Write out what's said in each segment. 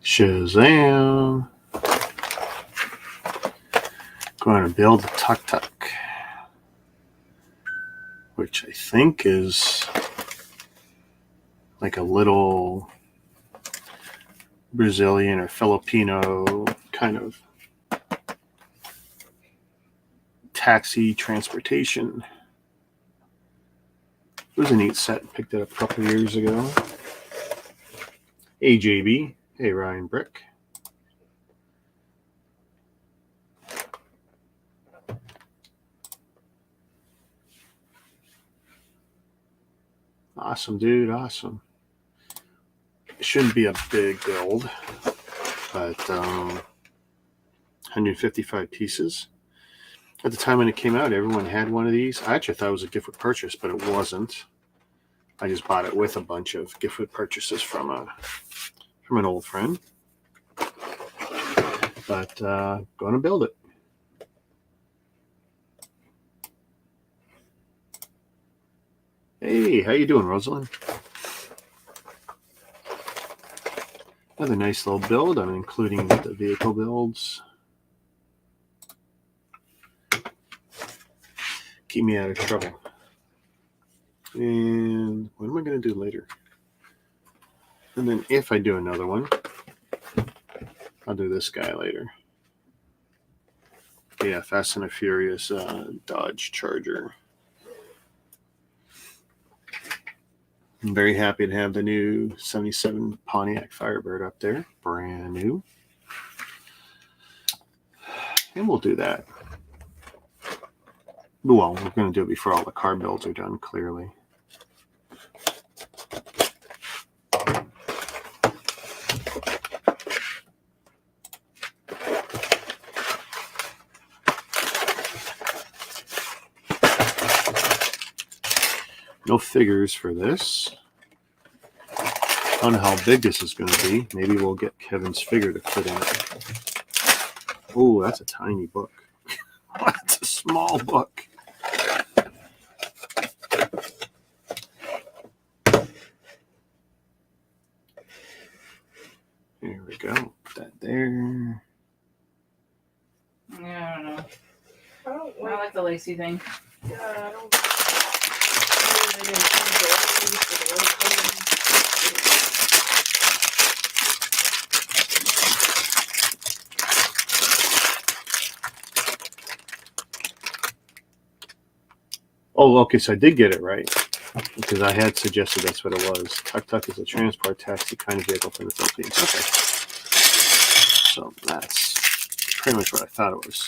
Shazam! Going to build a Tuk Tuk, which I think is like a little Brazilian or Filipino kind of taxi transportation. It was a neat set. Picked it up a couple of years ago. Hey, JB. Hey, Ryan Brick. Awesome, dude. Awesome. It shouldn't be a big build, but 155 pieces. At the time when it came out, everyone had one of these. I actually thought it was a gift with purchase, but it wasn't. I just bought it with a bunch of gift with purchases from an old friend. But going to build it. Hey, how you doing, Rosalind? Another nice little build. I'm including the vehicle builds. Keep me out of trouble. And what am I going to do later? And then if I do another one, I'll do this guy later. Yeah, Fast and the Furious Dodge Charger. I'm very happy to have the new 77 Pontiac Firebird up there. Brand new. And we'll do that. Well, we're going to do it before all the car builds are done, clearly. No figures for this. I don't know how big this is going to be. Maybe we'll get Kevin's figure to fit in it. Oh, that's a tiny book. That's a small book. There we go. Put that there. Yeah, I don't know. I like the lacy thing. Yeah, I don't. Oh, okay, so I did get it right. Because I had suggested that's what it was. Tuk Tuk is a transport taxi kind of vehicle for the Philippines. Okay. So that's pretty much what I thought it was.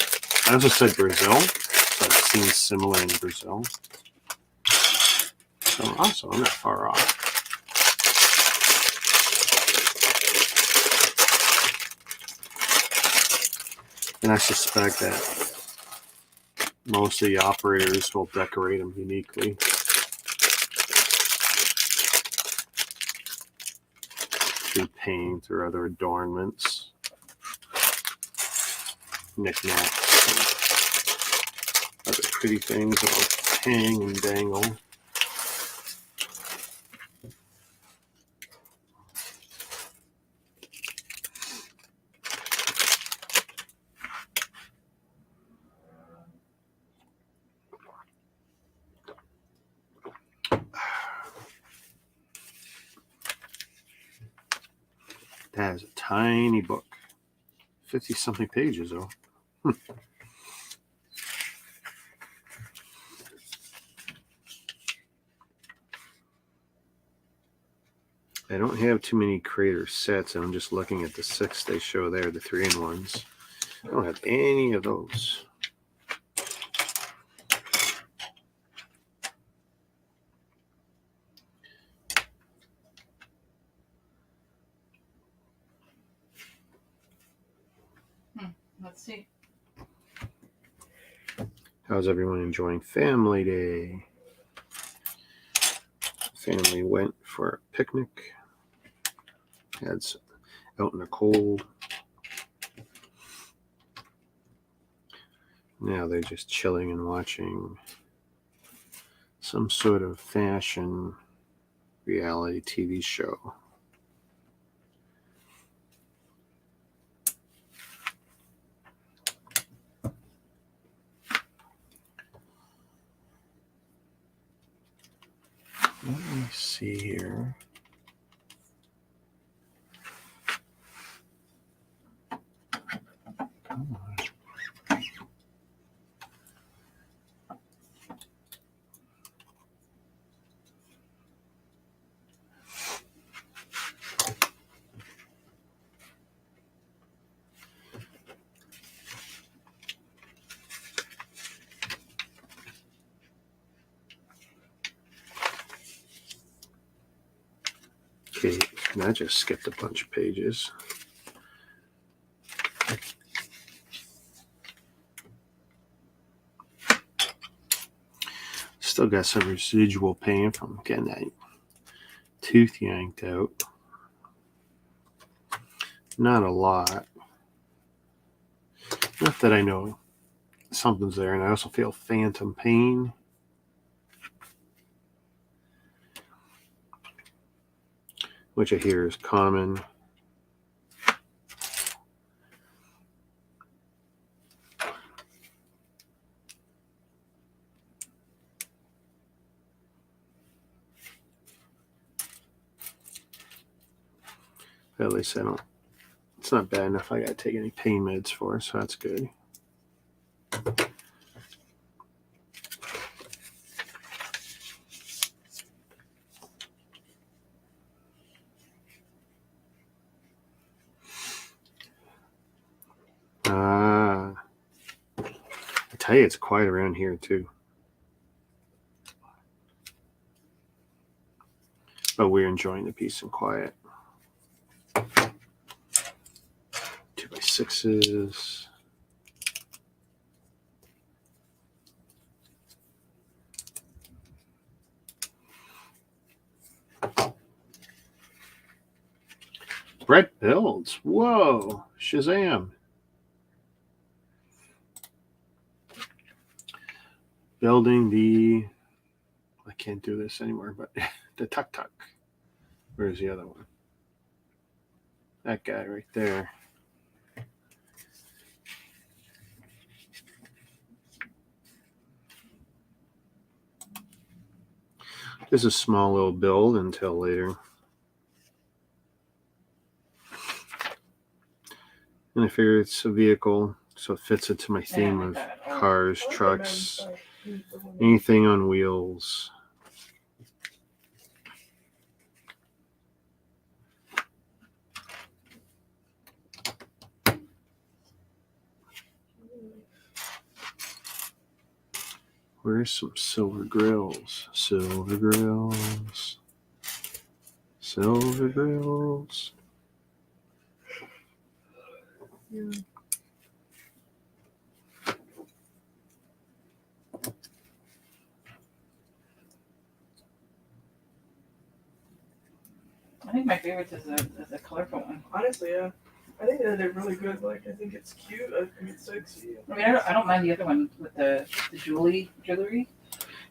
I also said Brazil, so it seems similar in Brazil. So awesome, I'm not far off. And I suspect that most of the operators will decorate them uniquely. Through paint or other adornments. Knickknacks. Other pretty things that will hang and dangle. That is a tiny book. 50-something pages, though. I don't have too many creator sets. I'm just looking at the 6 they show there, the 3-in-1s. I don't have any of those. Let's see. How's everyone enjoying Family Day? Family went for a picnic. Had some out in the cold. Now they're just chilling and watching some sort of fashion reality TV show. Let me see here. Come on. Okay, and I just skipped a bunch of pages. Still got some residual pain from getting that tooth yanked out. Not a lot. Not that I know something's there, and I also feel phantom pain. Which I hear is common. But at least I don't, it's not bad enough I gotta take any pain meds for, so that's good. I tell you, it's quiet around here too. But we're enjoying the peace and quiet. 2x6s. Brett builds. Whoa. Shazam. Building the, I can't do this anymore, but the Tuk Tuk. Where's the other one? That guy right there. This is a small little build until later. And I figure it's a vehicle, so it fits into my theme of cars, trucks, anything on wheels. Where's some silver grills? Silver grills. Silver grills. Yeah. I think my favorite is the colorful one. Honestly, yeah. I think that they're really good. Like, I think it's cute. I think it's sexy. I mean, I don't mind the other one with the jewelry.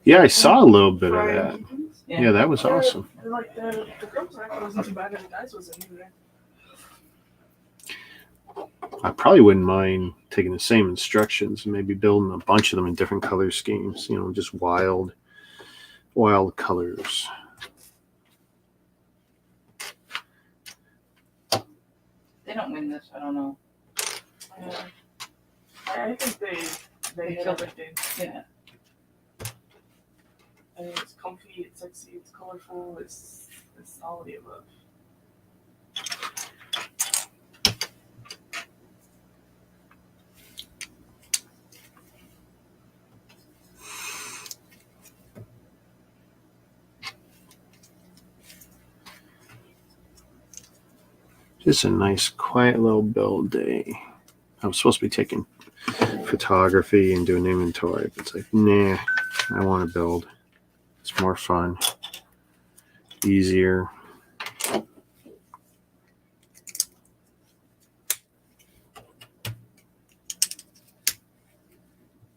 Yeah, I saw a little bit of Fried that. chickens. Yeah, that was awesome. And like the girls actually wasn't too bad, and the guys wasn't either. I probably wouldn't mind taking the same instructions and maybe building a bunch of them in different color schemes. You know, just wild colors. They don't win this. I don't know. I think they hit killed it. everything. Yeah. I mean, it's comfy, it's sexy, it's colorful, it's all of the above. Just a nice, quiet little build day. I was supposed to be taking photography and doing inventory, but it's like, nah, I want to build. It's more fun, easier.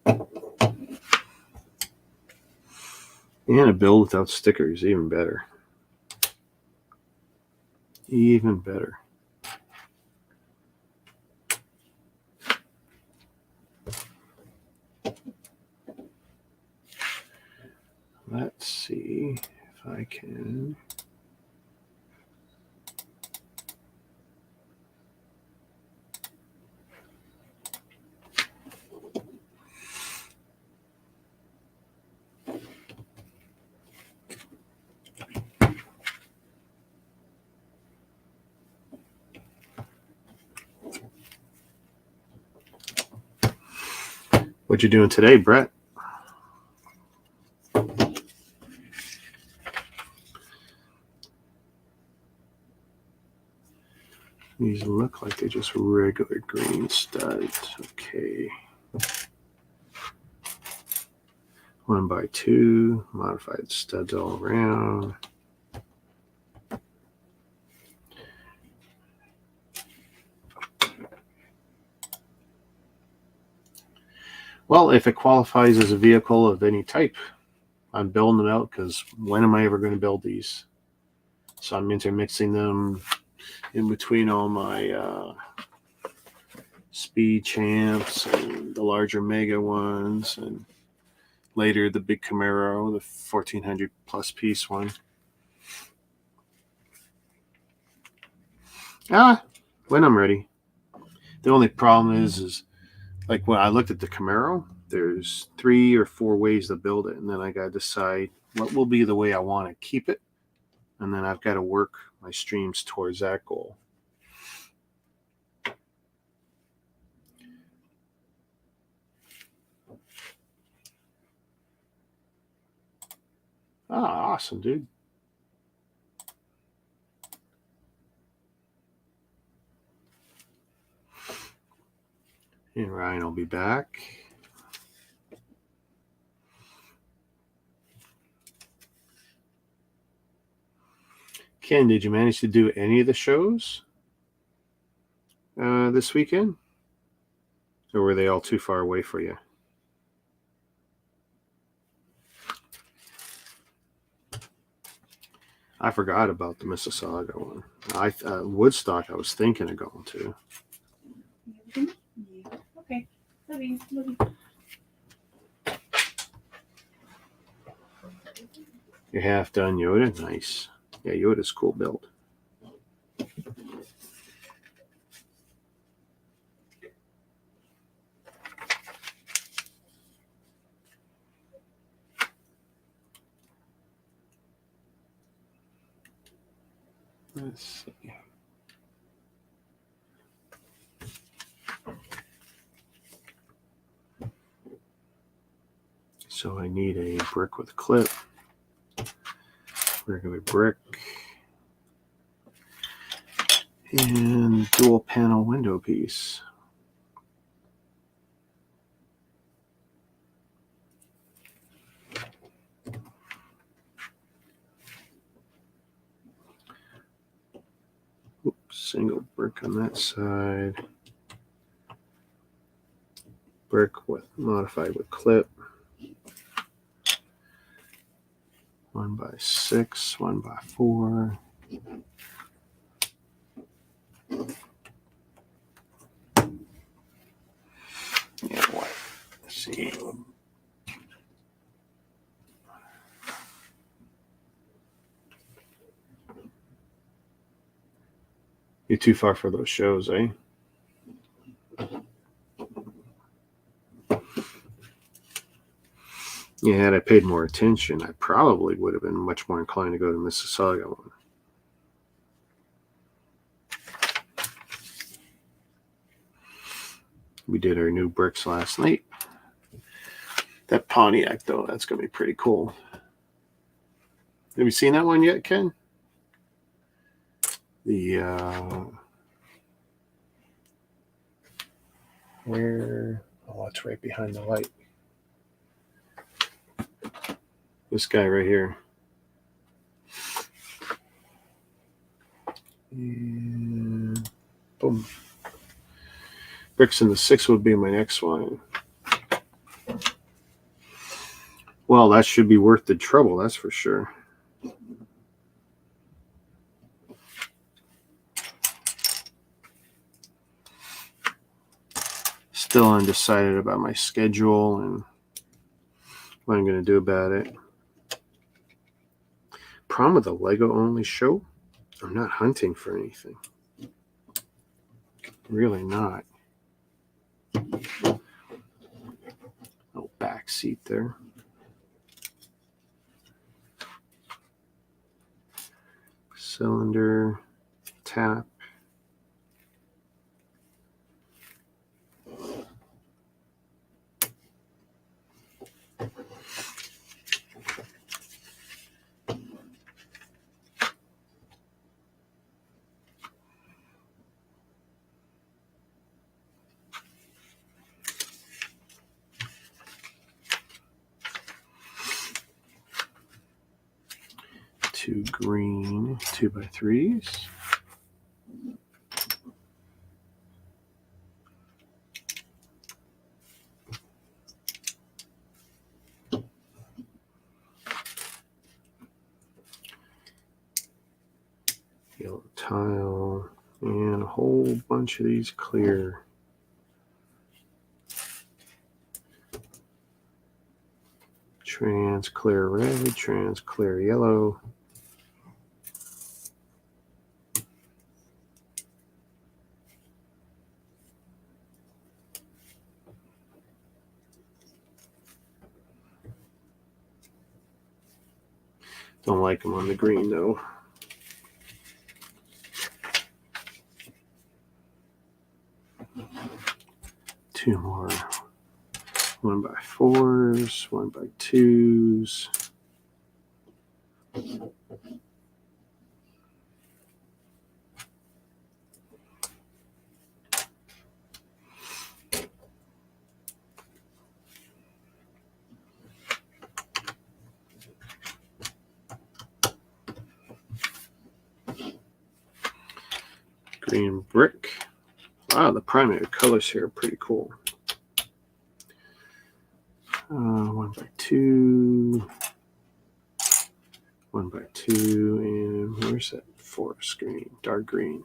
And a build without stickers, even better. Even better. Let's see if I can. What you doing today, Brett? These look like they're just regular green studs. Okay. 1x2, modified studs all around. Well, if it qualifies as a vehicle of any type, I'm building them out because when am I ever going to build these? So I'm intermixing them in between all my speed champs and the larger mega ones, and later the big Camaro, the 1400 plus piece one. When I'm ready. The only problem is like when I looked at the Camaro, there's 3 or 4 ways to build it, and then I got to decide what will be the way I want to keep it, and then I've got to work my streams towards that goal. Awesome, dude. And Ryan will be back. Ken, did you manage to do any of the shows this weekend? Or were they all too far away for you? I forgot about the Mississauga one. Woodstock I was thinking of going to. Okay. Love you. You're half done, Yoda. Nice. Yeah, Yoda's cool build. Let's see. So I need a brick with a clip. Regular brick. And dual panel window piece. Oops, single brick on that side. Brick with modified with clip. 1x6, 1x4. Yeah, what? Let's see. You're too far for those shows, eh? Yeah, had I paid more attention, I probably would have been much more inclined to go to Mississauga one. We did our new bricks last night. That Pontiac, though, that's going to be pretty cool. Have you seen that one yet, Ken? Where? Oh, it's right behind the light. This guy right here. And boom. Bricks in the 6 would be my next one. Well, that should be worth the trouble, that's for sure. Still undecided about my schedule and what I'm going to do about it. problem with the Lego only show, I'm not hunting for anything. Really not. No back seat there. Cylinder, tap. Two green 2x3s. Yellow tile, and a whole bunch of these clear. Trans clear red, trans clear yellow. Don't like them on the green though. Two more 1x4s, 1x2s. Green brick. Wow, the primary colors here are pretty cool. 1x2, 1x2, and where's that forest green? Dark green.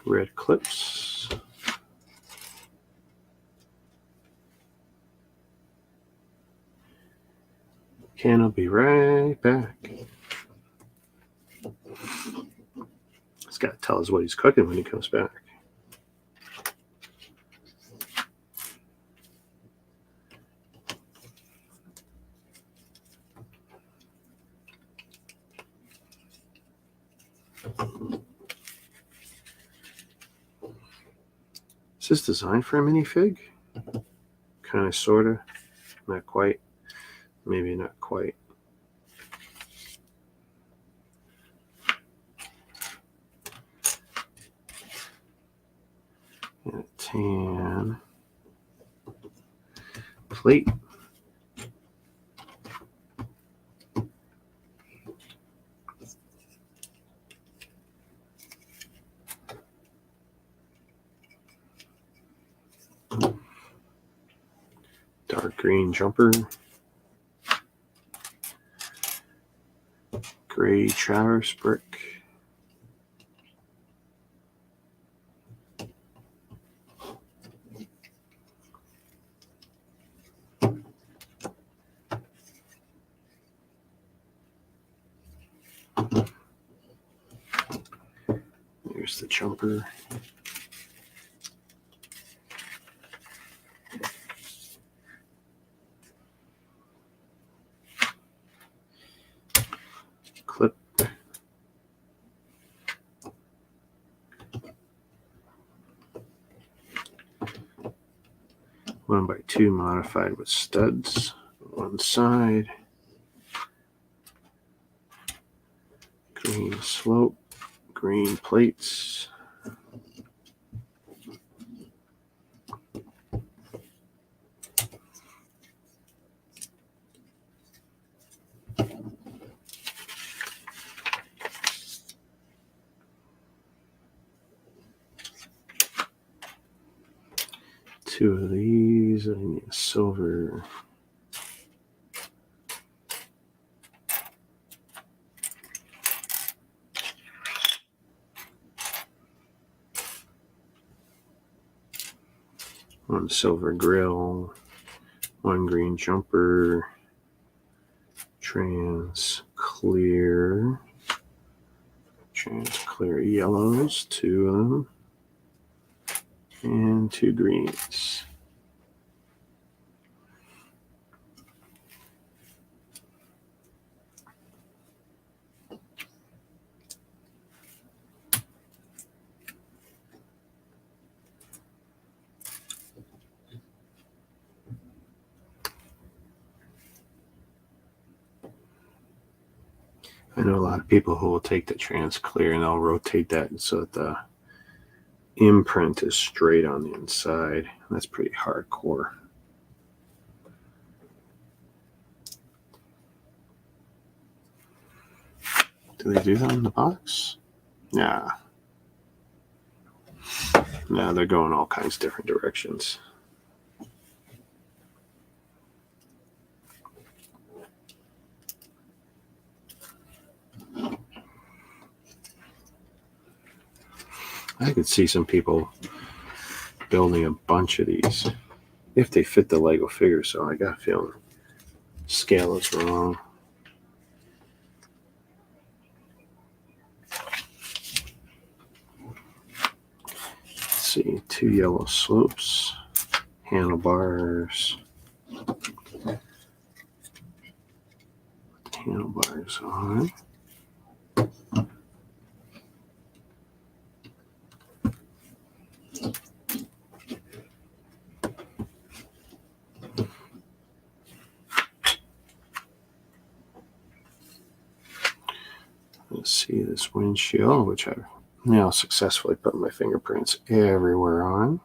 Red clips. Ken will be right back. He's got to tell us what he's cooking when he comes back. Is this designed for a minifig? Kind of, sort of. Not quite. Maybe not quite. And a tan plate. Dark green jumper. Gray traverse brick. Here's the jumper. Clip. One by two modified with studs on one side. Green slope, green plates. 2 of these. I need a silver. One silver grill. One green jumper. Trans clear yellows, 2 of them, and 2 greens. I know a lot of people who will take the trans clear and they'll rotate that so that the imprint is straight on the inside. That's pretty hardcore. Do they do that in the box? Nah. No, they're going all kinds of different directions. I could see some people building a bunch of these if they fit the Lego figure. So I got a feeling scale is wrong. Let's see, 2 yellow slopes, handlebars. Handlebars on. Let's see this windshield, which I've now successfully put my fingerprints everywhere on.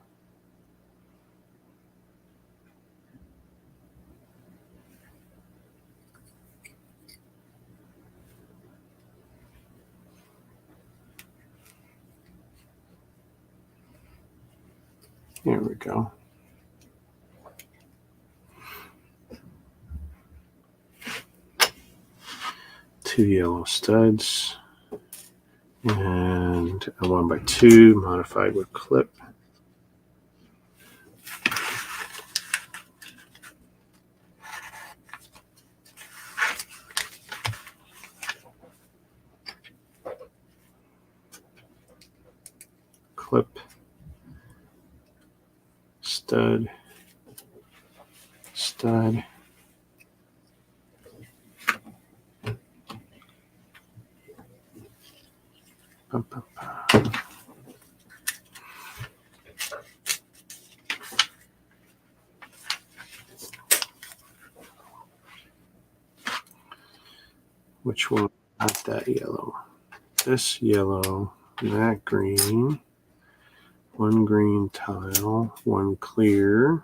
There we go. Two yellow studs and a 1x2 modified with clip. Clip, stud, stud. Which one? Not that yellow. This yellow, that green. 1 green tile, 1 clear.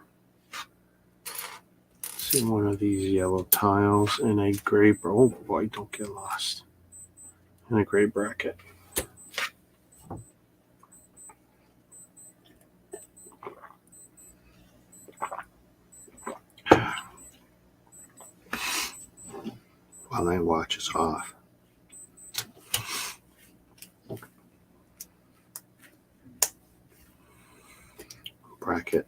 Let's see, one of these yellow tiles and a gray. Oh boy, don't get lost. And a gray bracket. While that watch is off. Bracket.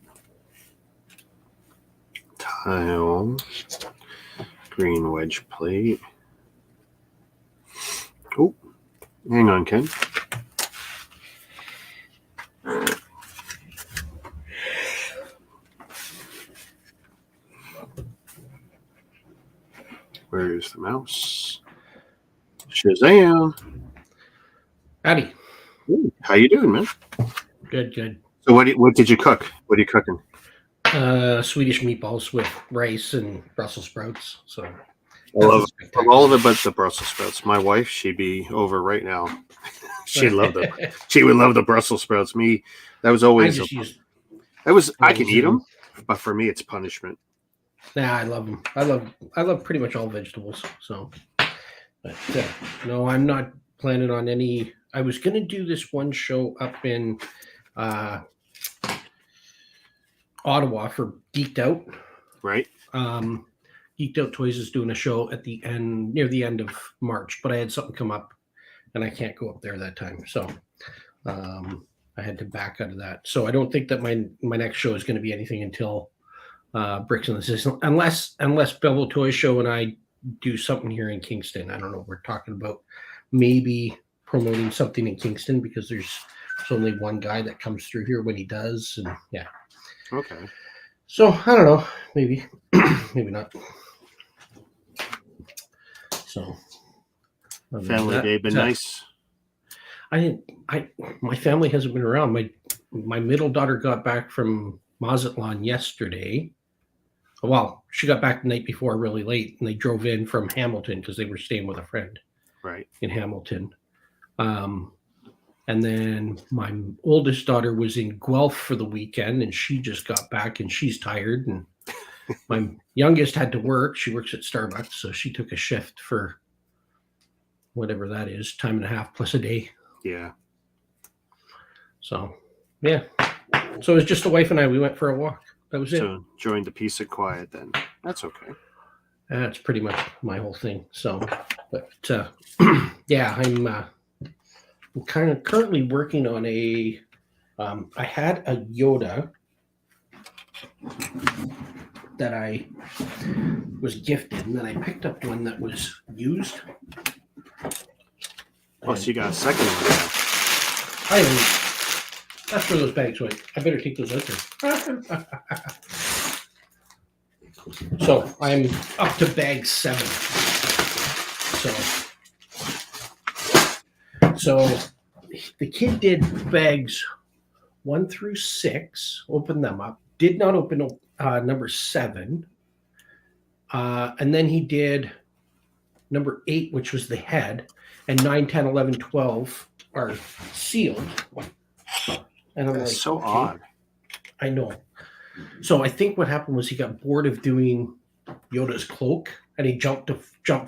Tile. Green wedge plate. Oh, hang on, Ken. Where's the mouse? Shazam! Howdy. Ooh, how you doing, man? Good, good. So what did you cook? What are you cooking? Swedish meatballs with rice and Brussels sprouts. So I love all of it but the Brussels sprouts. My wife, she'd be over right now. She would love the Brussels sprouts. Me, that was always I can eat them, but for me it's punishment. Nah, I love them. I love pretty much all vegetables. So, but no, I'm not planning on any. I was gonna do this one show up in Ottawa for Geeked Out. Right. Geeked Out Toys is doing a show at the end, near the end of March, but I had something come up and I can't go up there that time. So I had to back out of that. So I don't think that my next show is going to be anything until Bricks in the System, unless Bevel Toy Show and I do something here in Kingston. I don't know. We're talking about maybe promoting something in Kingston because there's only one guy that comes through here when he does. And yeah. Okay. So I don't know. Maybe, maybe not. So Family day been nice. My family hasn't been around. My middle daughter got back from Mazatlan yesterday. Well, she got back the night before really late, and they drove in from Hamilton because they were staying with a friend Right. in Hamilton. And then my oldest daughter was in Guelph for the weekend, and she just got back, and she's tired. And my youngest had to work. She works at Starbucks, so she took a shift for whatever that is, time and a half plus a day. Yeah. So, yeah. So it was just the wife and I. We went for a walk. That was it. So enjoying the peace and quiet then. That's okay. That's pretty much my whole thing. So, but yeah, I'm kind of currently working on a. I had a Yoda that I was gifted, and then I picked up one that was used. Plus, you got a second one now. I am. That's where those bags went. I better take those out there. So I'm up to bag 7. So the kid did bags 1 through 6, opened them up, did not open number 7. And then he did number 8, which was the head, and 9, 10, 11, 12 are sealed. And I'm That's like, so okay. odd. I know. So I think what happened was he got bored of doing Yoda's cloak, and he jumped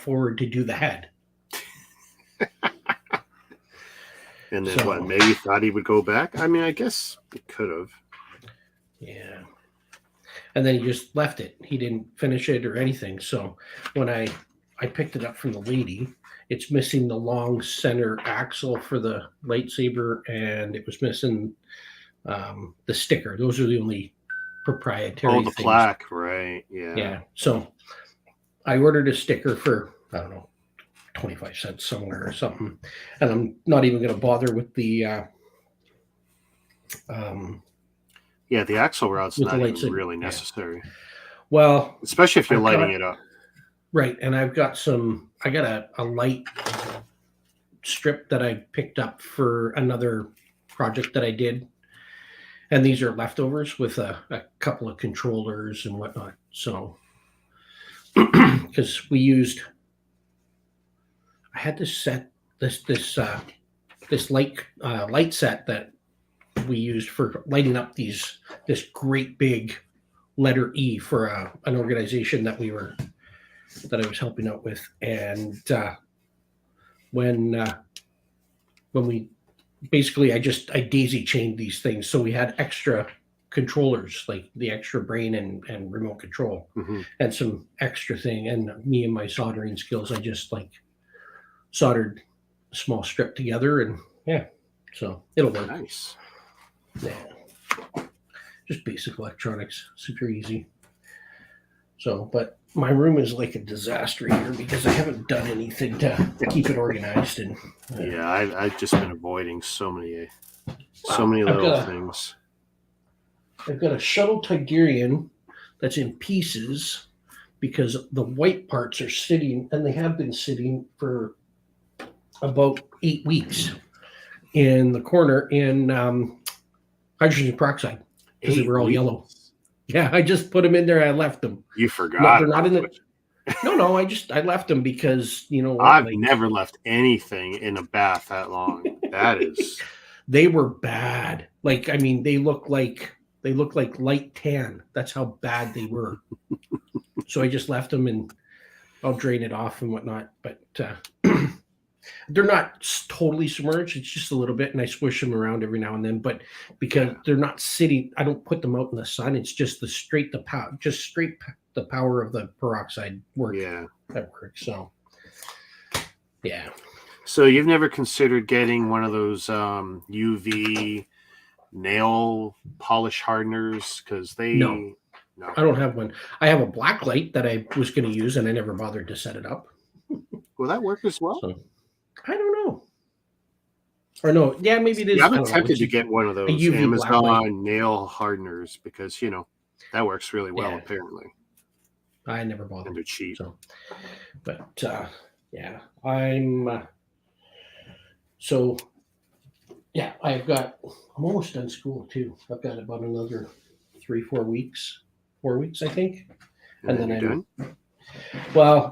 forward to do the head. And then So- what? Maybe thought he would go back. I mean, I guess he could have. Yeah. And then he just left it. He didn't finish it or anything. So when I picked it up from the lady, it's missing the long center axle for the lightsaber, and it was missing the sticker. Those are the only proprietary Oh, the things. plaque, right? Yeah. Yeah. So I ordered a sticker for, I don't know, 25 cents somewhere or something. And I'm not even going to bother with the Yeah, the axle route's With the not even lightsaber, really yeah. necessary, well, especially if you're I've lighting got- it up. right. And I got a light strip that I picked up for another project that I did. And these are leftovers with a couple of controllers and whatnot. So, because I had to set this light set that we used for lighting up this great big letter E for an organization that I was helping out with. And when we basically I daisy chained these things, so we had extra controllers, like the extra brain and remote control, Mhm. and some extra thing. And me and my soldering skills, I just soldered a small strip together, and yeah, so it'll work. Nice. Yeah. Just basic electronics, super easy. So, but my room is like a disaster here because I haven't done anything to keep it organized. And Yeah, I've just been avoiding so many I've little got a- things. I've got a shuttle Tigerian that's in pieces because the white parts are sitting, and they have been sitting for about 8 weeks in the corner in hydrogen peroxide because they were all 8 yellow. weeks. Yeah, I just put them in there. I left them. You forgot. They're not in the. No, I left them because what, I've never left anything in a bath that long. That is. They were bad. I mean, they look like light tan. That's how bad they were. So I just left them, and I'll drain it off and whatnot. But They're not totally submerged. It's just a little bit, and I swish them around every now and then. But because they're not sitting, I don't put them out in the sun. It's just the power of the peroxide work. Yeah. That works. So, yeah. So you've never considered getting one of those UV nail polish hardeners because they No. I don't have one. I have a black light that I was going to use, and I never bothered to set it up. Will that work as well? So, I don't know. Or no, yeah, maybe it is. Yeah, I'm tempted to get one of those UV Amazon nail hardeners because that works really well. Yeah. Apparently, I never bothered. and they're cheap. So, but yeah, I'm. So, yeah, I'm almost done school too. I've got about another 4 weeks, I think. And then you're done?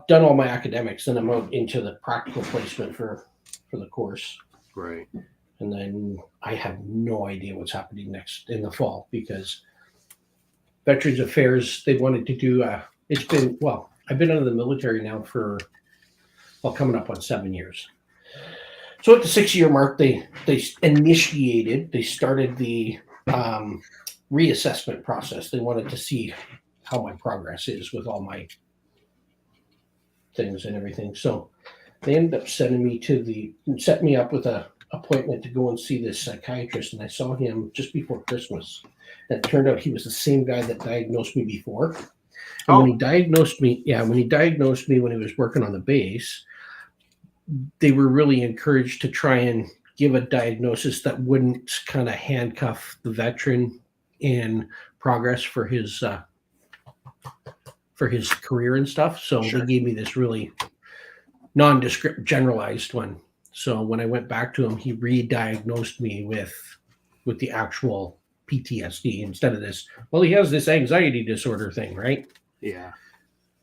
Done all my academics, and I'm out into the practical placement for the course. Right. And then I have no idea what's happening next in the fall because Veterans Affairs, they wanted to do, I've been out of the military now for, coming up on 7 years. So at the 6-year mark, they started the reassessment process. They wanted to see how my progress is with all my things and everything. So they ended up set me up with an appointment to go and see this psychiatrist. And I saw him just before Christmas. And it turned out he was the same guy that diagnosed me before. And when he diagnosed me when he was working on the base, they were really encouraged to try and give a diagnosis that wouldn't kind of handcuff the veteran in progress for his career and stuff. So They gave me this really nondescript generalized one. So when I went back to him, he re-diagnosed me with the actual PTSD instead of this. Well, he has this anxiety disorder thing, right? Yeah.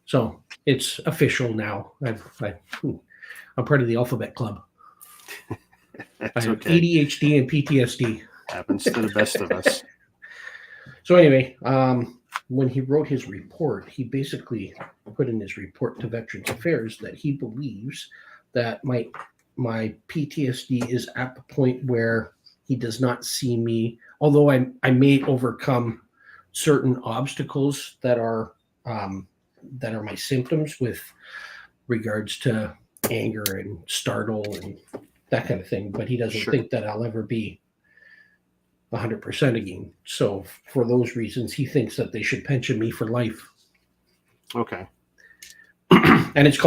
So it's official now. I'm part of the alphabet club. That's I have okay. ADHD and PTSD. Happens to the best of us. So anyway, when he wrote his report, he basically put in his report to Veterans Affairs that he believes that my PTSD is at the point where he does not see me, although I may overcome certain obstacles that are my symptoms with regards to anger and startle and that kind of thing, but he doesn't think that I'll ever be 100% again. So for those reasons, he thinks that they should pension me for life. Okay. And it's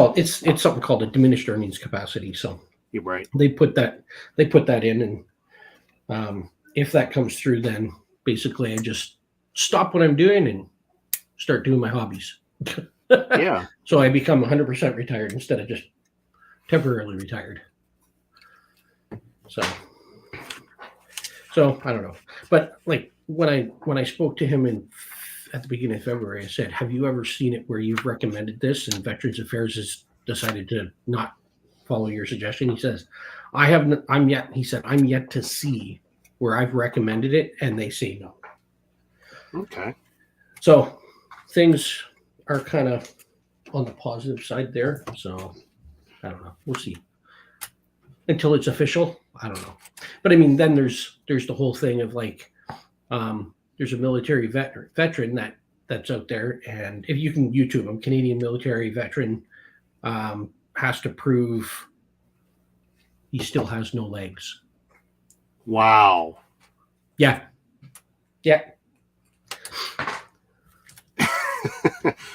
something called a diminished earnings capacity. So You're right. they put that in, and if that comes through, then basically I just stop what I'm doing and start doing my hobbies. Yeah. So I become 100% retired instead of just temporarily retired. So I don't know, but like when I spoke to him at the beginning of February, I said, "Have you ever seen it where you've recommended this and Veterans Affairs has decided to not follow your suggestion?" He says, "I haven't. I'm yet to see where I've recommended it and they say no." Okay. So things are kind of on the positive side there. So I don't know. We'll see. Until it's official, I don't know. But I mean, then there's the whole thing of like, there's a military veteran that's out there, and if you can YouTube him, Canadian military veteran has to prove he still has no legs. Wow. Yeah.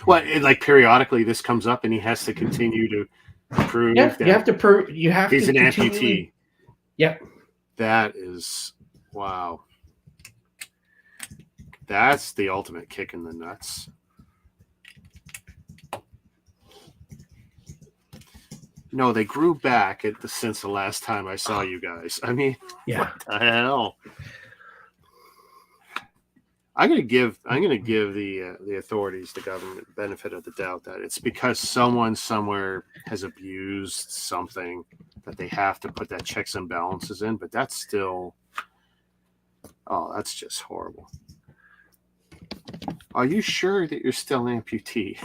Well, like periodically this comes up and he has to continue to prove that you have to prove he's an amputee. Yep. That is, wow. That's the ultimate kick in the nuts. No, they grew back since the last time I saw you guys. I mean, Yeah. what the hell? I'm going to give the authorities, the government, the benefit of the doubt that it's because someone somewhere has abused something that they have to put that checks and balances in. But that's still, that's just horrible. Are you sure that you're still an amputee?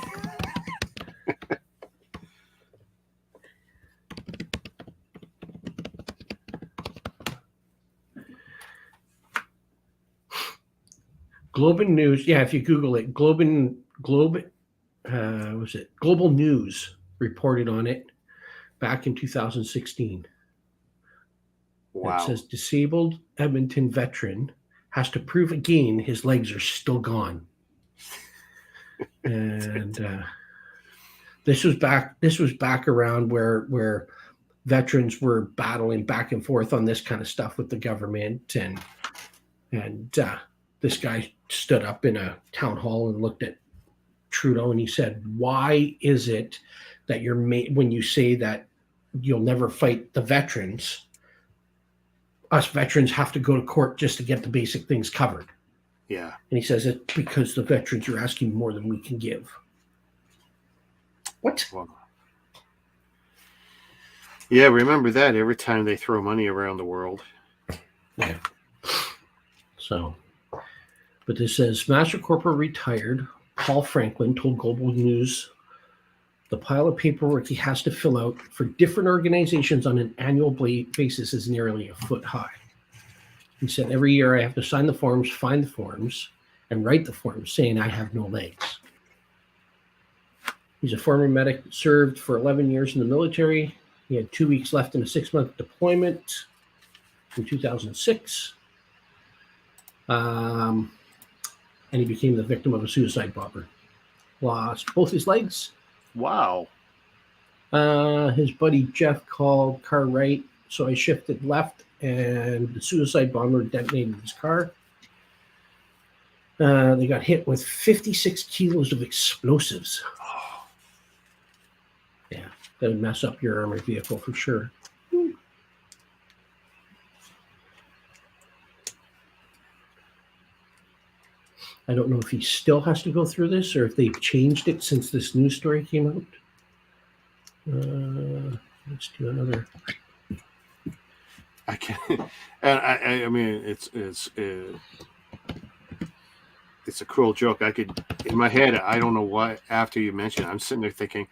Globe News. Yeah, if you Google it, Global News reported on it back in 2016. Wow. It says disabled Edmonton veteran has to prove again his legs are still gone. And this was back around where veterans were battling back and forth on this kind of stuff with the government, and this guy stood up in a town hall and looked at Trudeau and he said, "Why is it that when you say that you'll never fight the veterans, us veterans have to go to court just to get the basic things covered?" Yeah. And he says it's because the veterans are asking more than we can give. What? Well, yeah, remember that every time they throw money around the world. Yeah. So, but this says Master Corporal retired Paul Franklin told Global News the pile of paperwork he has to fill out for different organizations on an annual basis is nearly a foot high. He said, every year I have to sign the forms, find the forms, and write the forms saying I have no legs. He's a former medic, served for 11 years in the military. He had 2 weeks left in a 6-month deployment in 2006. And he became the victim of a suicide bomber. Lost both his legs. Wow. His buddy Jeff called car right, so I shifted left, and the suicide bomber detonated his car. They got hit with 56 kilos of explosives. Yeah, that would mess up your armored vehicle for sure. I don't know if he still has to go through this or if they've changed it since this news story came out. Let's do another. I can't. And I mean, it's a cruel joke. I could, in my head, I don't know why. After you mentioned it, I'm sitting there thinking,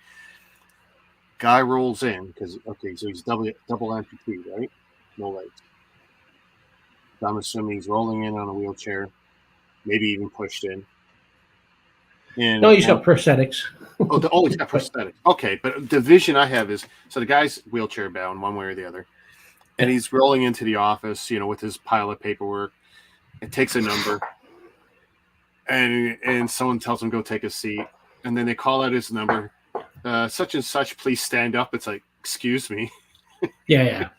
guy rolls in because so he's double amputee, right? No legs. I'm assuming he's rolling in on a wheelchair, maybe even pushed in. And No, he's got prosthetics. He's got prosthetics. Okay, but the vision I have is so the guy's wheelchair bound one way or the other, and he's rolling into the office, with his pile of paperwork. It takes a number, and someone tells him go take a seat, and then they call out his number, such and such, please stand up. It's like, excuse me. Yeah.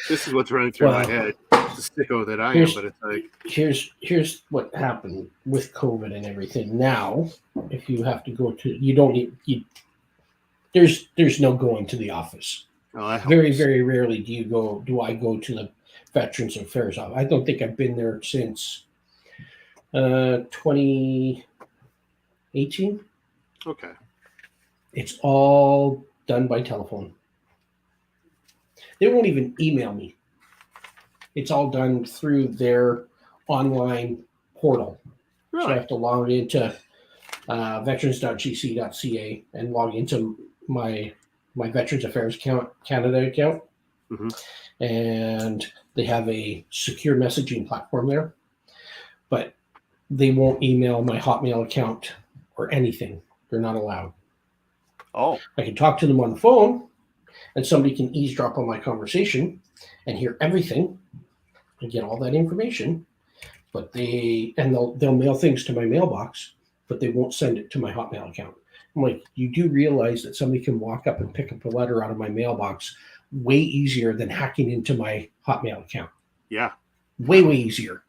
This is what's running through my head. It's the sicko that I am, but it's like here's what happened with COVID and everything. Now, if you have to go to, there's no going to the office. Very, very rarely do I go to the Veterans Affairs office. I don't think I've been there since 2018. Okay. It's all done by telephone. They won't even email me. It's all done through their online portal. Really? So I have to log into veterans.gc.ca and log into my Veterans Affairs Canada account. Mm-hmm. And they have a secure messaging platform there. But they won't email my Hotmail account or anything. They're not allowed. Oh. I can talk to them on the phone, and somebody can eavesdrop on my conversation and hear everything and get all that information. But they'll mail things to my mailbox, but they won't send it to my Hotmail account. I'm like, you do realize that somebody can walk up and pick up a letter out of my mailbox way easier than hacking into my Hotmail account. Yeah. Way easier.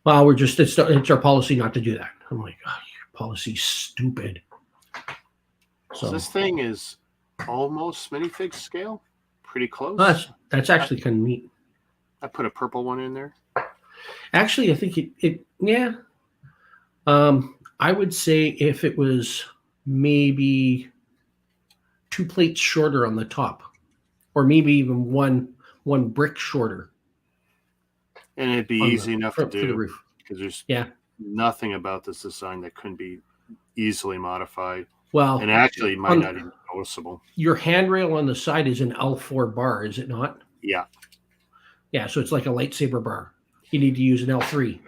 Well, it's our policy not to do that. I'm like, oh, your policy's stupid. So this thing is almost minifig scale, pretty close. That's actually kind of neat. I put a purple one in there. Actually, I think it yeah. I would say if it was maybe 2 plates shorter on the top, or maybe even one brick shorter. And it'd be easy enough to do because there's nothing about this design that couldn't be easily modified. Well, and actually might not even be noticeable. Your handrail on the side is an L4 bar, is it not? Yeah. Yeah, so it's like a lightsaber bar. You need to use an L3.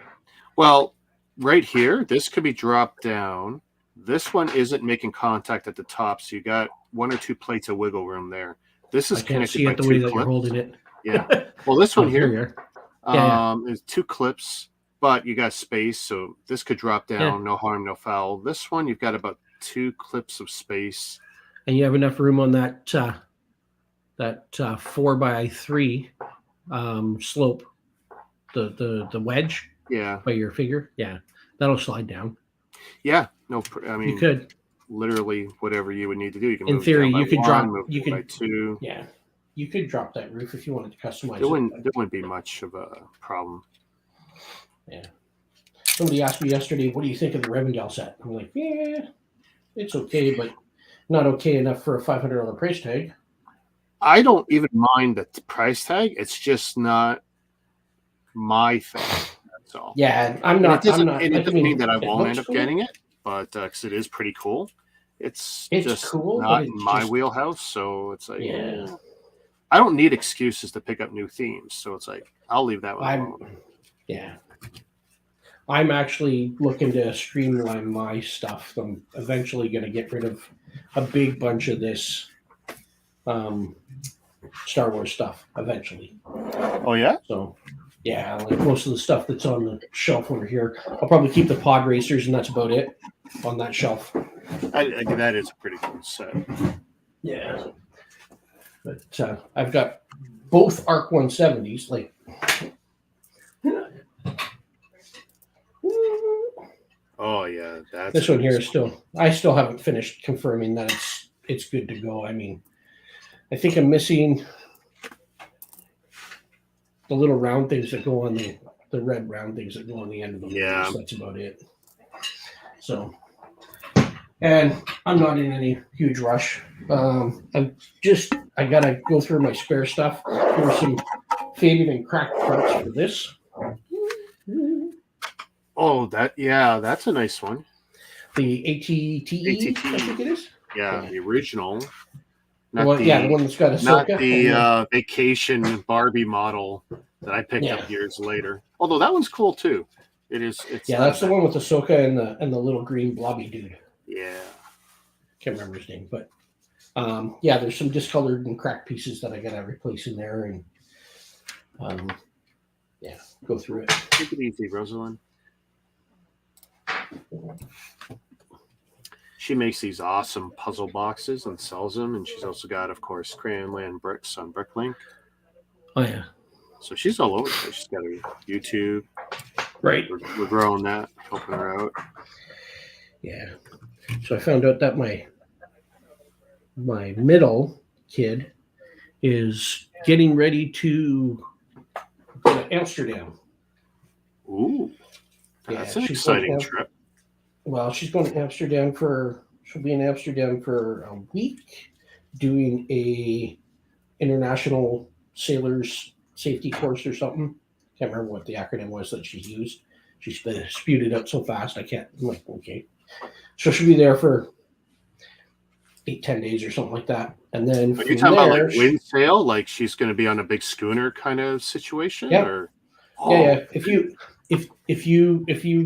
Well, right here, this could be dropped down. This one isn't making contact at the top, so you got 1 or 2 plates of wiggle room there. This is I can't connected see by it the way 2 that you're clips. holding it. Yeah. Well, this one Here here, you are. Yeah, is 2 clips, but you got space, so this could drop down. Yeah. No harm, no foul. This one, you've got about 2 clips of space. And you have enough room on that 4x3 slope, the wedge Yeah. by your figure. Yeah, that'll slide down. Yeah. No, I mean, You could, literally whatever you would need to do. You can in move it theory, down by you could 1, drop. move You it by could, 2. yeah, you could drop that roof if you wanted to customize There it. wouldn't be much of a problem. Yeah. Somebody asked me yesterday, "What do you think of the Rivendell set?" I'm like, "Yeah, it's okay, but not okay enough for a $500 price tag." I don't even mind the price tag. It's just not my thing. That's all. Yeah, I'm And not. it doesn't, I'm not. and it Like, I doesn't mean, mean that I it won't end looks up cool. getting it, but because it is pretty cool. It's just cool, not but in it's my just, wheelhouse. So it's like, yeah. I don't need excuses to pick up new themes. So it's like, I'll leave that one alone. Yeah. I'm actually looking to streamline my stuff. I'm eventually going to get rid of a big bunch of this Star Wars stuff eventually. Oh, yeah? So, yeah, like most of the stuff that's on the shelf over here, I'll probably keep the pod racers, and that's about it on that shelf. That is a pretty cool set. Yeah. But I've got both Arc 170s. Like, Oh, yeah. That's this one here is still, I still haven't finished confirming that it's good to go. I mean, I think I'm missing the little round things that go on the red round things that go on the end of the Yeah. That's about it. So, and I'm not in any huge rush. I gotta go through my spare stuff. There's some faded and cracked parts for this. Oh, that's a nice one. The ATTE, ATTE. I think it is. Yeah, Yeah. the original. The one that's got a Not Ahsoka. the vacation Barbie model that I picked up years later. Although that one's cool too. It is. It's that's the one with Ahsoka and the little green blobby dude. Yeah. Can't remember his name, but there's some discolored and cracked pieces that I gotta replace in there, and go through it. Take it easy, Rosalind. She makes these awesome puzzle boxes and sells them, and she's also got, of course, Cranland Bricks on Bricklink. Oh yeah, so she's all over the place. She's got her YouTube. right. We're growing that, helping her out. Yeah. So I found out that my middle kid is getting ready to go to Amsterdam. Ooh, that's an she's exciting going trip. Well, she's going to Amsterdam she'll be in Amsterdam for a week doing a international sailors safety course or something. Can't remember what the acronym was that she used. She spewed it out so fast I can't. I'm like, okay. So she'll be there for 8-10 days or something like that. And then are you talking about like wind sail? Like she's going to be on a big schooner kind of situation? Yeah. Or? Yeah. If you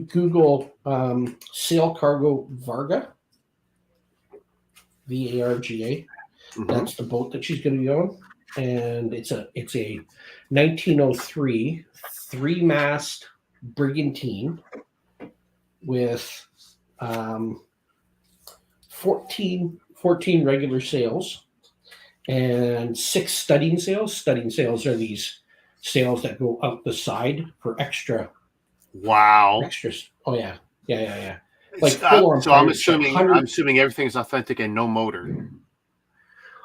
Google sail cargo Varga, VARGA, that's the boat that she's going to be on, and it's a 1903 3-mast brigantine with 14 regular sails and 6 studding sails. Studding sails are these sails that go up the side for extra. Wow. Extras. Oh yeah. Like so I'm assuming everything's authentic and no motor.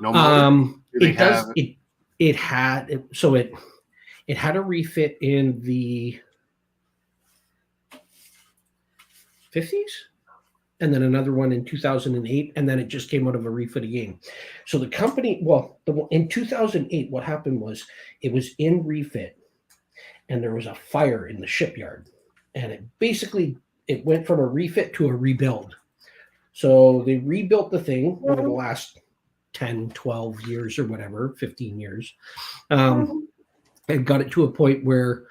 No motor. It had a refit in the 50s, and then another one in 2008, and then it just came out of a refit again. So the company, in 2008, what happened was it was in refit, and there was a fire in the shipyard, and it went from a refit to a rebuild. So they rebuilt the thing over the last 10, 12 years or whatever, 15 years, and got it to a point where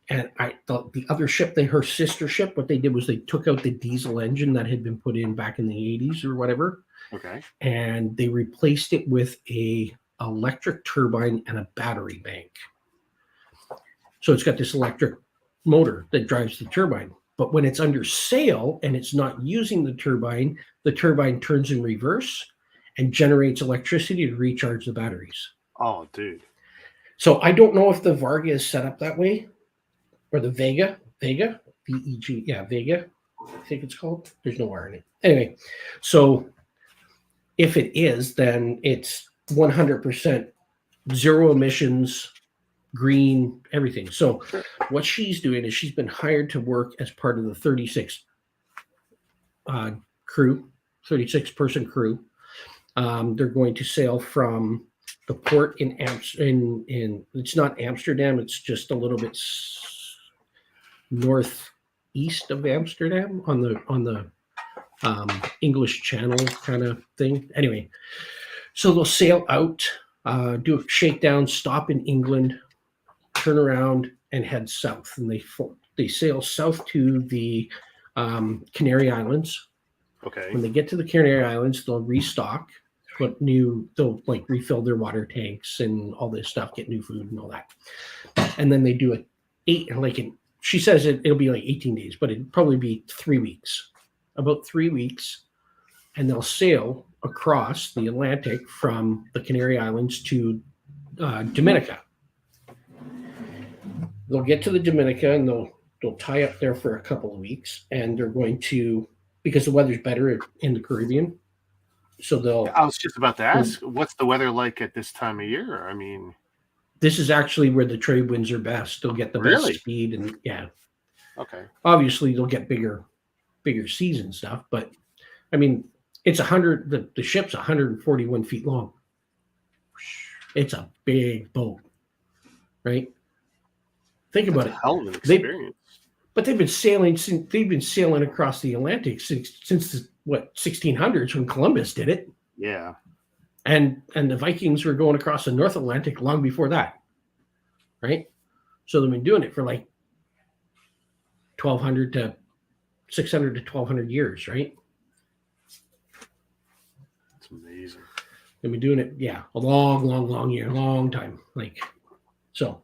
And I thought the other ship, her sister ship, what they did was they took out the diesel engine that had been put in back in the 80s or whatever, Okay. and they replaced it with a electric turbine and a battery bank. So it's got this electric motor that drives the turbine. But when it's under sail and it's not using the turbine turns in reverse and generates electricity to recharge the batteries. Oh, dude. So I don't know if the Varga is set up that way, or the Vega, V-E-G, yeah, Vega, I think it's called. There's no R in it. Anyway, so if it is, then it's 100% zero emissions, green, everything. So what she's doing is she's been hired to work as part of the 36 person crew. They're going to sail from the port in it's not Amsterdam, it's just a little bit northeast of Amsterdam on the English Channel kind of thing. Anyway, so they'll sail out, do a shakedown, stop in England, turn around, and head south. And they sail south to the Canary Islands. Okay. When they get to the Canary Islands, they'll restock, they'll like refill their water tanks and all this stuff, get new food and all that. And then they do she says it'll be like 18 days, but it'd probably be 3 weeks, about 3 weeks. And they'll sail across the Atlantic from the Canary Islands to Dominica. They'll get to the Dominica and they'll tie up there for a couple of weeks, and they're going to, because the weather's better in the Caribbean. So I was just about to ask, what's the weather like at this time of year? I mean, this is actually where the trade winds are best. They'll get the best speed, and yeah. Okay. Obviously, they'll get bigger seas and stuff, but I mean, it's 100. The ship's 141 feet long. It's a big boat, right? Think about it. Hell of an experience. But they've been sailing across the Atlantic since the 1600s when Columbus did it. Yeah. And the Vikings were going across the North Atlantic long before that, right? So they've been doing it for like 600 to 1200 years, right? It's amazing. They've been doing it, yeah, a long time. Like, so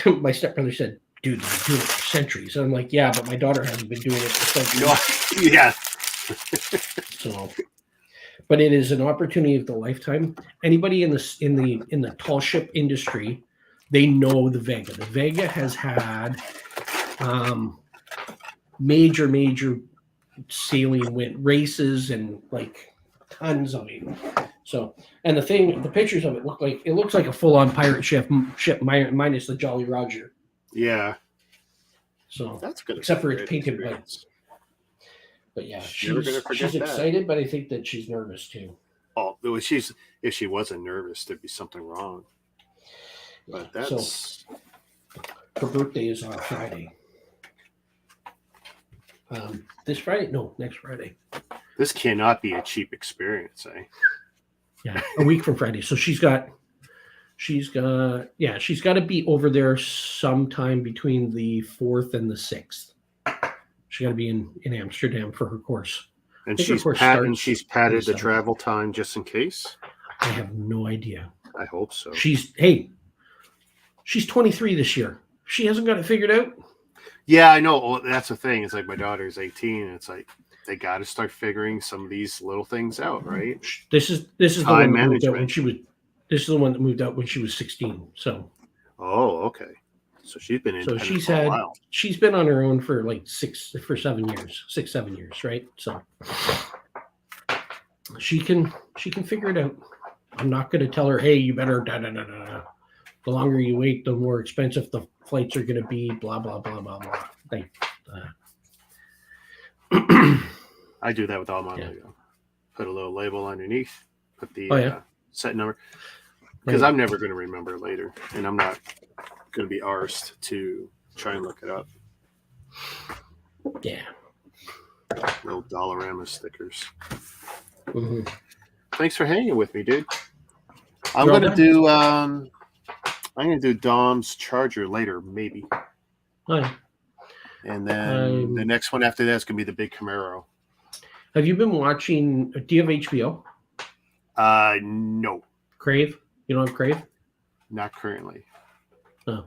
my stepbrother said, dude, they've been doing it for centuries. And I'm like, yeah, but my daughter hasn't been doing it for centuries. Yeah. So, but it is an opportunity of the lifetime. Anybody in the tall ship industry, they know the Vega. The Vega has had major sailing races and like tons of it. So, and the pictures of it looks like a full-on pirate ship minus the Jolly Roger. Yeah. So that's good. Except for it's painted white. But yeah, she's excited, but I think that she's nervous too. Oh, if she wasn't nervous, there'd be something wrong. But that's her birthday is on Friday. This Friday? No, next Friday. This cannot be a cheap experience, eh? Yeah, a week from Friday. So she's got to be over there sometime between the 4th and the 6th. She got to be in Amsterdam for her course. And she's padded the travel time just in case? I have no idea. I hope so. She's 23 this year. She hasn't got it figured out. Yeah, I know. Well, that's the thing. It's like my daughter's 18, and it's like they got to start figuring some of these little things out, right? This is the one that moved out when she was. This is the one that moved out when she was 16. So. Oh, okay. So she's been in. So she's been on her own for like 7 years, right? So she can figure it out. I'm not going to tell her, hey, you better da. The longer you wait, the more expensive the flights are going to be. Blah blah blah blah blah. I do that with all my Lego. Put a little label underneath. Put the set number, because I'm never going to remember later, and I'm not going to be arsed to try and look it up. Yeah. Little Dollarama stickers. Mm-hmm. Thanks for hanging with me, dude. I'm gonna do Dom's charger later, maybe. Oh, yeah. And then the next one after that is going to be the big Camaro. Have you been watching? Do you have HBO? No, Crave? You don't have Crave? not currently. Oh.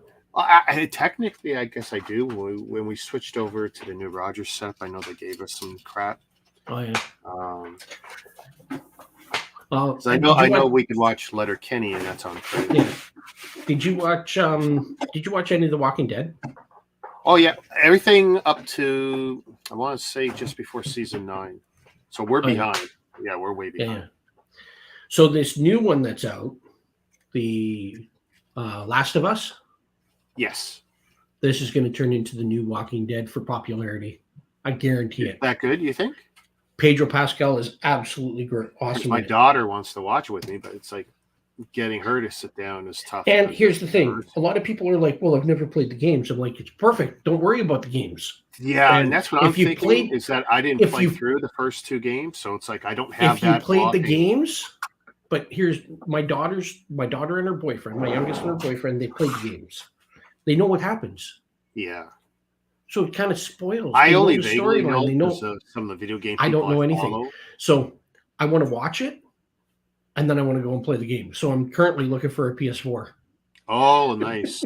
Technically, I guess I do. When we switched over to the new Rogers setup, I know they gave us some crap. Oh yeah. 'Cause I know we could watch Letterkenny, and that's on Crave. Yeah. Did you watch any of The Walking Dead? Oh yeah, everything up to I want to say just before season 9. So we're behind. Yeah, we're way behind. Yeah. So this new one that's out, the Last of Us. Yes. This is going to turn into the new Walking Dead for popularity. I guarantee it. That good, you think? Pedro Pascal is absolutely great. Awesome. My daughter wants to watch it with me, but it's like getting her to sit down is tough. And here's the thing. A lot of people are like, well, I've never played the games. I'm like, it's perfect. Don't worry about the games. Yeah, and that's what I'm thinking is that I didn't play through the first 2 games, so it's like I don't have that. If you played the games, but here's my daughter and her boyfriend, my youngest and her boyfriend, they played the games. They know what happens. Yeah. So it kind of spoils. I only vaguely know some of the video games. I don't know anything. So I want to watch it, and then I want to go and play the game. So I'm currently looking for a PS4. Oh, nice.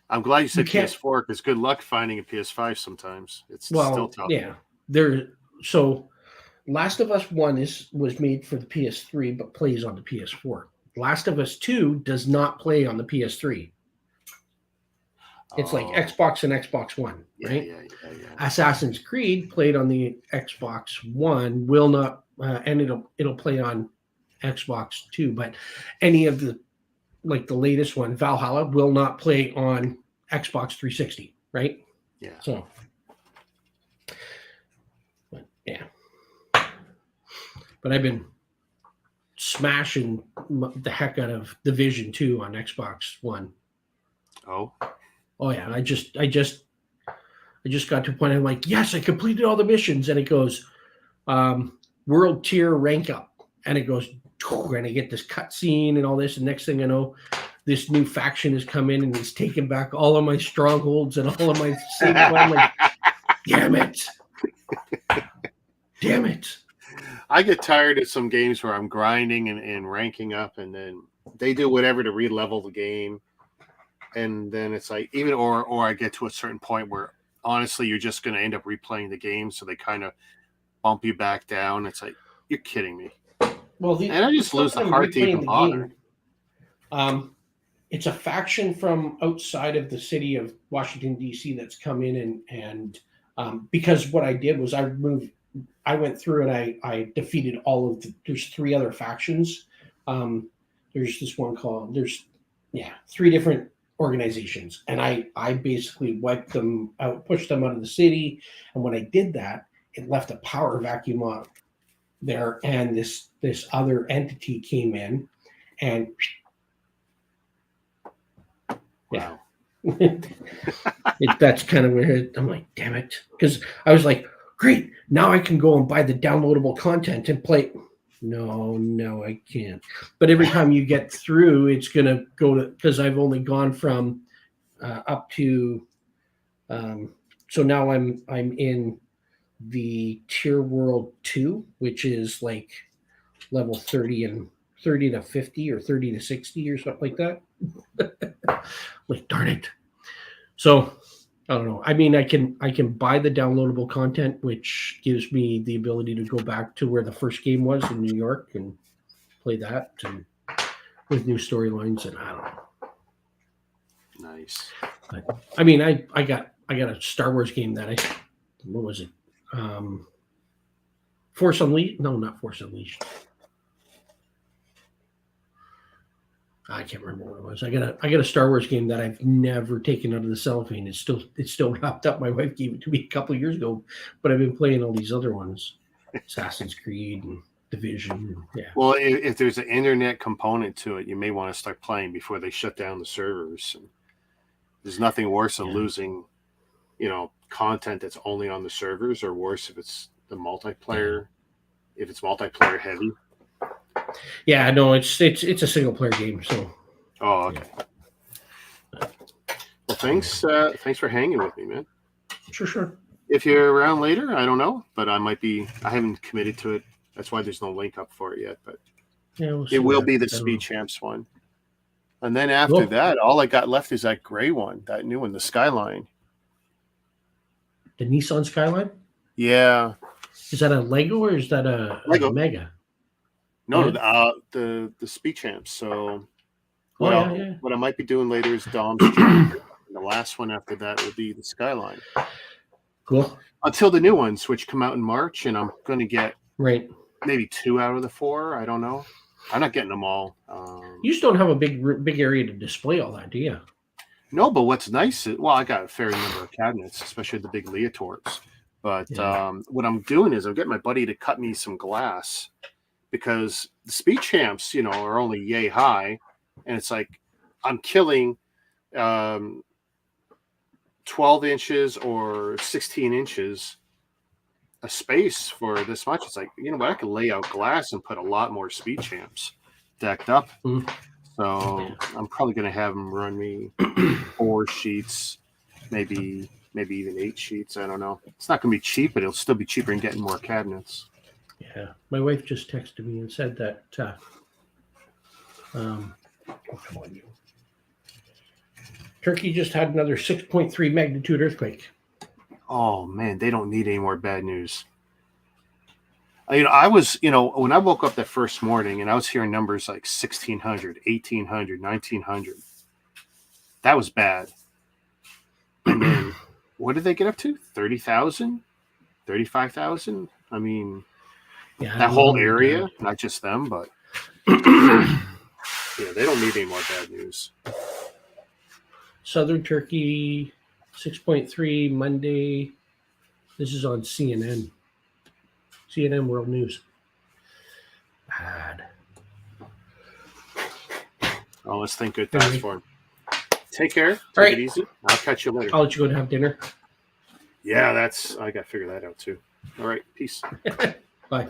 I'm glad you said PS4 because good luck finding a PS5 sometimes. It's still tough. Yeah. So Last of Us 1 was made for the PS3 but plays on the PS4. Last of Us 2 does not play on the PS3. It's like Xbox and Xbox One, right? Yeah. Assassin's Creed played on the Xbox One, will not, and it'll play on Xbox 2. But any of the latest one, Valhalla, will not play on Xbox 360, right? Yeah. So, but yeah. But I've been smashing the heck out of Division 2 on Xbox One. Oh yeah, I just got to a point I'm like, yes, I completed all the missions, and it goes world tier rank up, and it goes, and I get this cutscene and all this, and next thing I know, this new faction has come in and it's taken back all of my strongholds and all of my save. I'm like, damn it. I get tired of some games where I'm grinding and ranking up, and then they do whatever to re-level the game. And then it's like, or I get to a certain point where honestly, you're just going to end up replaying the game. So they kind of bump you back down. It's like, you're kidding me. Well, and I just lose the heart to even bother. It's a faction from outside of the city of Washington, D.C. that's come in and because what I did was I went through and I defeated there's 3 other factions. There's this one there's 3 different organizations, and I basically wiped them out, pushed them out of the city. And when I did that, it left a power vacuum out there, and this other entity came in, and wow. That's kind of weird. I'm like, damn it, because I was like, great, now I can go and buy the downloadable content and play. No, I can't. But every time you get through, it's going to go to, because I've only gone from up to, so now I'm in the tier world 2, which is like level 30 to 50 or 30 to 60 or something like that. Like, darn it. So I don't know. I mean, I can buy the downloadable content, which gives me the ability to go back to where the first game was in New York and play that, and with new storylines, and I don't know. Nice. But, I mean, I got a Star Wars game that what was it? Force Unleashed? No, not Force Unleashed. I can't remember what it was. I got a Star Wars game that I've never taken out of the cellophane. It's still wrapped up. My wife gave it to me a couple of years ago, but I've been playing all these other ones, Assassin's Creed and Division. Yeah. Well, if there's an internet component to it, you may want to start playing before they shut down the servers. And there's nothing worse than losing, content that's only on the servers, or worse if it's the multiplayer. If it's multiplayer heavy. Yeah, no, it's a single player game. So. Oh, okay. Yeah. Well, thanks for hanging with me, man. Sure. If you're around later, I don't know, but I might be. I haven't committed to it. That's why there's no link up for it yet. But Yeah, we'll see it will that. be the Speed Champs one. And then after Cool. that, all I got left is that gray one, that new one, the Skyline. The Nissan Skyline? Yeah. Is that a Lego or is that a Lego. Mega? No, Yeah. the Speed Champs. So, Oh, yeah. what I might be doing later is Dom's Jumper. And the last one after that will be the Skyline. Cool. Until the new ones, which come out in March, and I'm going to get Right. maybe 2 out of the 4. I don't know. I'm not getting them all. You just don't have a big area to display all that, do you? No, but what's nice is, well, I got a fair number of cabinets, especially the big Leotorts. But what I'm doing is I'm getting my buddy to cut me some glass because the Speed Champs, are only yay high. And it's like I'm killing 12 inches or 16 inches a space for this much. It's like, you know what? I could lay out glass and put a lot more Speed Champs decked up. Mm. So I'm probably going to have them run me 4 sheets, maybe even 8 sheets. I don't know. It's not going to be cheap, but it'll still be cheaper than getting more cabinets. Yeah. My wife just texted me and said that come on, you. Turkey just had another 6.3 magnitude earthquake. Oh, man, they don't need any more bad news. I was, when I woke up that first morning and I was hearing numbers like 1,600, 1,800, 1,900. That was bad. And then what did they get up to? 30,000? 35,000? I mean, that whole area, not just them, but yeah, they don't need any more bad news. Southern Turkey, 6.3 Monday. This is on CNN. CNN World News. Bad. Oh, let's think good thoughts for him. Take care. Take right. it easy. I'll catch you later. I'll let you go and have dinner. Yeah, I got to figure that out too. All right. Peace. Bye.